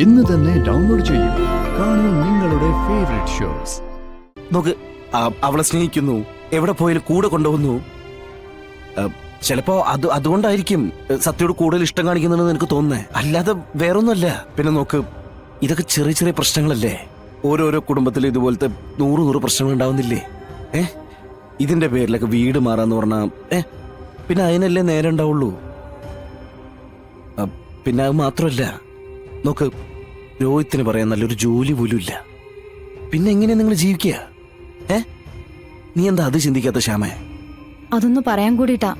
ഇന്ന് തന്നെ ഡൗൺലോഡ് ചെയ്യൂ. കാണൂ നിങ്ങളുടെ ഫേവറേറ്റ് ഷോസ്. നോക്ക്, അവളെ സ്നേഹിക്കുന്നു, എവിടെ പോയാലും കൂടെ കൊണ്ടുപോകുന്നു. ചിലപ്പോ അതുകൊണ്ടായിരിക്കും സത്യയോട് കൂടുതൽ ഇഷ്ടം കാണിക്കുന്നുണ്ടെന്ന് എനിക്ക് തോന്നുന്നേ, അല്ലാതെ വേറൊന്നുമല്ല. പിന്നെ നോക്ക്, ഇതൊക്കെ ചെറിയ ചെറിയ പ്രശ്നങ്ങളല്ലേ. ഓരോരോ കുടുംബത്തിലും ഇതുപോലത്തെ 100 പ്രശ്നങ്ങൾ ഉണ്ടാവുന്നില്ലേ? ഇതിന്റെ പേരിലൊക്കെ വീട് മാറാന്ന് പറഞ്ഞാ പിന്നെ അതിനല്ലേ നേരം ഉണ്ടാവുള്ളൂ. പിന്നെ അത് മാത്രമല്ല, നോക്ക്, രോഹിത്തിന് പറയാൻ നല്ലൊരു ജോലി പോലും ഇല്ല. പിന്നെ എങ്ങനെയാ നിങ്ങൾ ജീവിക്കുക? നീ എന്താ അത് ചിന്തിക്കാത്ത ശ്യാമേ? അതൊന്ന് പറയാൻ കൂടിയിട്ടാ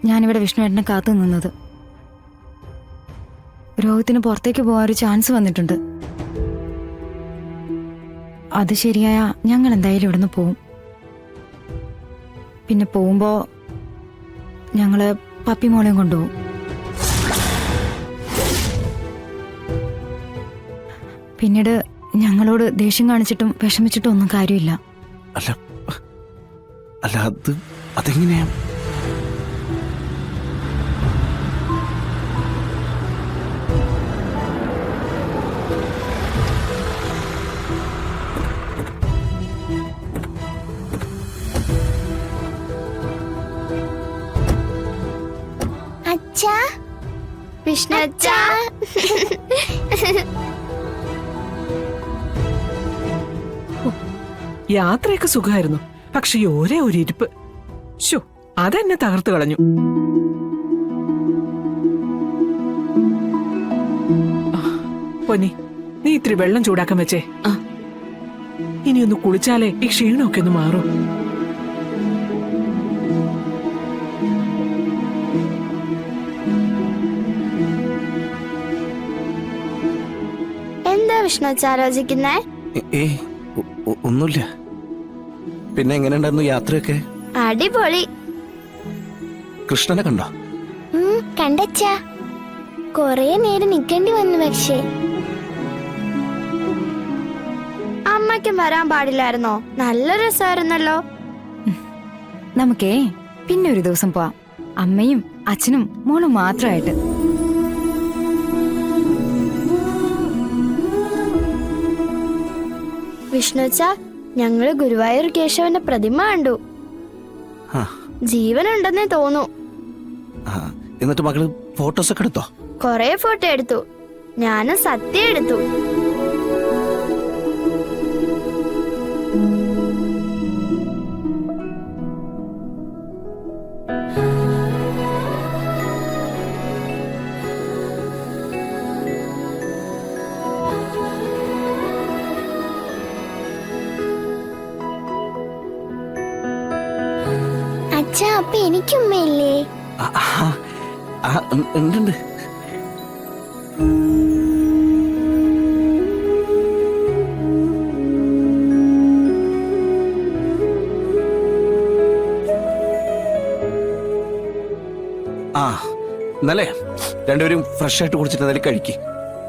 ഞാനിവിടെ വിഷ്ണുവേട്ടനെ കാത്തു നിന്നത്. രോഹിത്തിന് പുറത്തേക്ക് പോകാൻ ഒരു ചാൻസ് വന്നിട്ടുണ്ട്. അത് ശരിയായ ഞങ്ങൾ എന്തായാലും ഇവിടുന്ന് പോവും. പിന്നെ പോകുമ്പോ ഞങ്ങള് പപ്പിമോളെയും കൊണ്ടുപോകും. പിന്നീട് ഞങ്ങളോട് ദേഷ്യം കാണിച്ചിട്ടും വിഷമിച്ചിട്ടും ഒന്നും കാര്യമില്ല. അല്ല അതെങ്ങനെയാ? അച്ഛാ, വിഷ്ണു അച്ഛാ. യാത്രയൊക്കെ സുഖമായിരുന്നു, പക്ഷെ ഒരേ ഒരു ഇരിപ്പ് അതെന്നെ തകർത്തു കളഞ്ഞു. പൊന്നി, നീ ഇത്തിരി വെള്ളം ചൂടാക്കാൻ വെച്ചേ. ഇനി ഒന്ന് കുളിച്ചാലേ ഈ ക്ഷീണമൊക്കെ ഒന്ന് മാറും. എന്താ വിഷ്ണു അച്ഛാ ആലോചിക്കുന്നേ? ഒന്നുമില്ല. പിന്നെ എങ്ങനെ ഉണ്ടായിരുന്നു യാത്രയൊക്കെ? അടിപൊളി. കൃഷ്ണനെ കണ്ടോ? കണ്ടച്ചാ, കൊറേ നേരം നിക്കേണ്ടി വന്നു. പക്ഷേ അമ്മയ്ക്കും വരാൻ പാടില്ലായിരുന്നോ? നല്ല രസമായിരുന്നല്ലോ. നമുക്കേ പിന്നെ ഒരു ദിവസം പോവാം, അമ്മയും അച്ഛനും മോളും മാത്രമായിട്ട്. വിഷ്ണു അച്ഛാ, ഞങ്ങള് ഗുരുവായൂർ കേശവന്റെ പ്രതിമ കണ്ടു. ജീവനുണ്ടെന്നേ തോന്നു. എന്നിട്ട് മകള് ഫോട്ടോസ് ഒക്കെ എടുത്തോ? കൊറേ ഫോട്ടോ എടുത്തു. ഞാനും സത്യം എടുത്തു. അച്ഛാ, അപ്പൊ എനിക്കുമ്മയില്ലേ? ഉണ്ട്. എന്നല്ലേ രണ്ടുപേരും ഫ്രഷ് ആയിട്ട് കുടിച്ചിട്ട് എന്തായാലും കഴിക്ക്.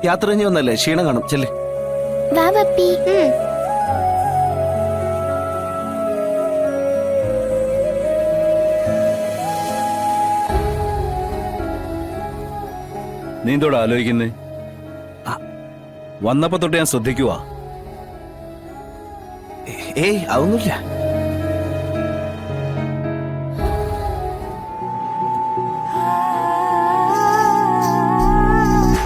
യാത്ര കഴിഞ്ഞ് വന്നല്ലേ, ക്ഷീണം കാണും. ചെല്ലേ. വാ പപ്പി. നീ എന്തോടാ ആലോചിക്കുന്നേ? വന്നപ്പോ തൊട്ട് ഞാൻ ശ്രദ്ധിക്കുവാ. അതൊന്നുമില്ല.